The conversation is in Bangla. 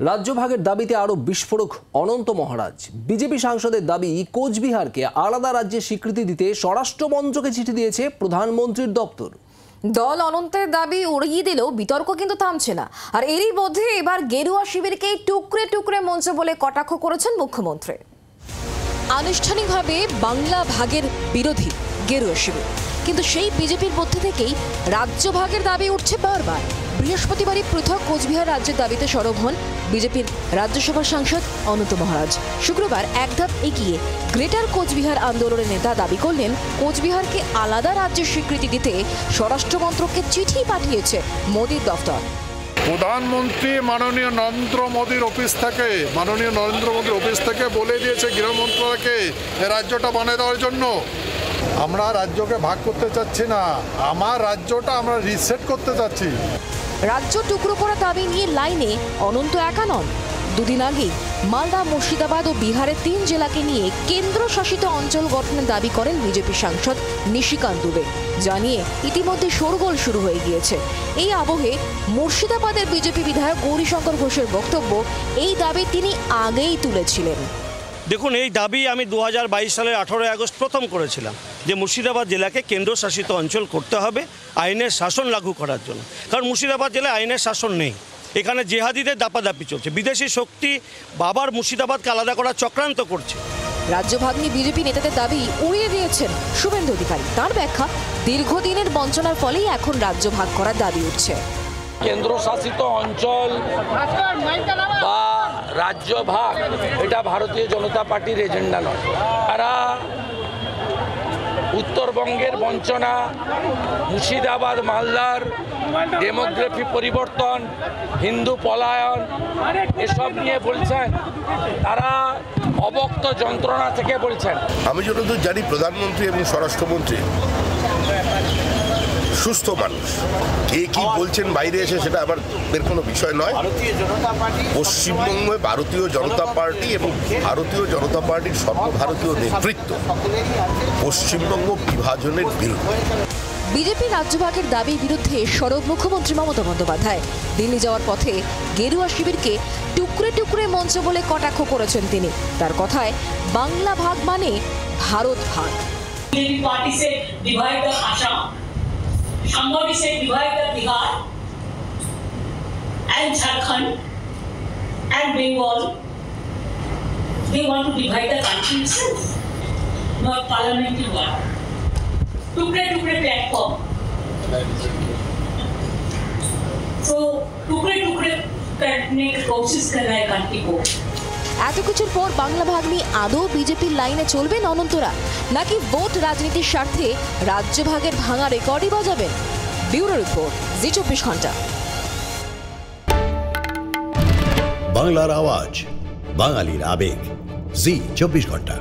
রাজ্য ভাগের দাবিতে আরো বিস্ফোরক অনন্ত মহারাজ। বিজেপি সাংসদের দাবি, কোচবিহারকে আলাদা রাজ্যে স্বীকৃতি দিতে স্বরাষ্ট্রমন্ত্রকে চিঠি দিয়েছে প্রধানমন্ত্রীর দপ্তর। দল অনন্তের দাবি উড়িয়ে দিলেও বিতর্ক কিন্তু থামছে না। আর এরই মধ্যে এবার গেরুয়া শিবিরকেই টুকরে টুকরে মঞ্চ বলে কটাক্ষ করেছেন মুখ্যমন্ত্রী। আনুষ্ঠানিকভাবে বাংলা ভাগের বিরোধী গেরুয়া শিবির, কিন্তু সেই বিজেপির মধ্যে থেকেই রাজ্য ভাগের দাবি উঠছে বারবার। বৃহস্পতিবারই পৃথক কোচবিহার রাজ্যের দাবিতে সরব হন বিজেপির রাজ্যসভার সাংসদ অনন্ত মহারাজ। শুক্রবার এক ধাপ এগিয়ে গ্রেটার কোচবিহার আন্দোলনের নেতা দাবি করলেন, কোচবিহারকে আলাদা রাজ্যের স্বীকৃতি দিতে স্বরাষ্ট্র মন্ত্রককে চিঠি পাঠিয়েছে মোদীর দফতর। প্রধানমন্ত্রী মাননীয় নরেন্দ্র মোদীর অফিস থেকে বলে দিয়েছে গৃহ মন্ত্রণালয়কে রাজ্যটা বানিয়ে দেওয়ার জন্য। আমরা রাজ্যকে ভাগ করতে চাচ্ছি না, আমার রাজ্যটা আমরা রিসেট করতে চাচ্ছি। রাজ্য টুকরো করা দাবি নিয়ে লাইনে অনন্ত একা নন। দুদিন আগেই মালদা, মুর্শিদাবাদ ও বিহারের 3 জেলাকে নিয়ে কেন্দ্র শাসিত অঞ্চল গঠনের দাবি করেন বিজেপি সাংসদ নিশিকান্ত দুবে। জানিয়ে ইতিমধ্যে শোরগোল শুরু হয়ে গিয়েছে। এই আবহে মুর্শিদাবাদের বিজেপি বিধায়ক গৌরীশঙ্কর ঘোষের বক্তব্য, এই দাবি তিনি আগেই তুলেছিলেন। দেখুন, এই দাবি আমি 2022 সালের 18 আগস্ট প্রথম করেছিলাম যে মুর্শিদাবাদ জেলাকে কেন্দ্রশাসিত অঞ্চল করতে হবে আইনের শাসন লাগু করার জন্য। কারণ মুর্শিদাবাদ জেলায় আইনের শাসন নেই, এখানে জেহাদিদের দাপাদাপি চলছে, বিদেশি শক্তি বাবার মুর্শিদাবাদকে আলাদা করার চক্রান্ত করছে। রাজ্যভাগ নিয়ে বিজেপি নেতাদের দাবি উড়িয়ে দিয়েছেন শুভেন্দু অধিকারী। তার ব্যাখ্যা, দীর্ঘদিনের বঞ্চনার ফলেই এখন রাজ্য ভাগ করার দাবি উঠছে। কেন্দ্রশাসিত অঞ্চল বা রাজ্য ভাগ এটা ভারতীয় জনতা পার্টির এজেন্ডা নয়। তারা উত্তরবঙ্গের বঞ্চনা, মুর্শিদাবাদ মালদার ডেমোগ্রাফি পরিবর্তন, হিন্দু পলায়ন এসব নিয়ে বলছেন। তারা অবক্ত যন্ত্রণা থেকে বলছেন। আমি যতদূর জানি প্রধানমন্ত্রী এবং স্বরাষ্ট্রমন্ত্রী সুস্থ মানুষ। কে কি বলছেন বাইরে এসে সেটা আবার এর কোনো বিষয় নয়। পশ্চিমবঙ্গে ভারতীয় জনতা পার্টি এবং ভারতীয় জনতা পার্টির সর্বভারতীয় নেতৃত্ব পশ্চিমবঙ্গ বিভাজনের বিরুদ্ধে। বিজেপি রাজ্যভাগের দাবির বিরুদ্ধে সরব মুখ্যমন্ত্রী মমতা বন্দ্যোপাধ্যায়। দিল্লি যাওয়ার পথে গেরুয়া শিবিরকে টুকরে টুকরে মঞ্চ বলে কটাক্ষ করেছেন তিনি। তার কথায়, বাংলা ভাগ মানে ভারত ভাগ। Somebody said divide the Bihar and Jharkhand and Bengal. They want to divide the country itself, not parliamentary work. टुकड़े platform. So टुकड़े करने की कोशिश कर रहा है country को। এত কিছুর পর বাংলা ভাগ নিয়ে আদৌ বিজেপির লাইনে চলবেন অনন্তরা, নাকি ভোট রাজনীতির স্বার্থে রাজ্য ভাগের ভাঙা রেকর্ডই বাজাবেন? ব্যুরো রিপোর্ট, জি 24 ঘন্টা। বাংলার আওয়াজ, বাঙালির আবেগ, জি 24 ঘন্টা।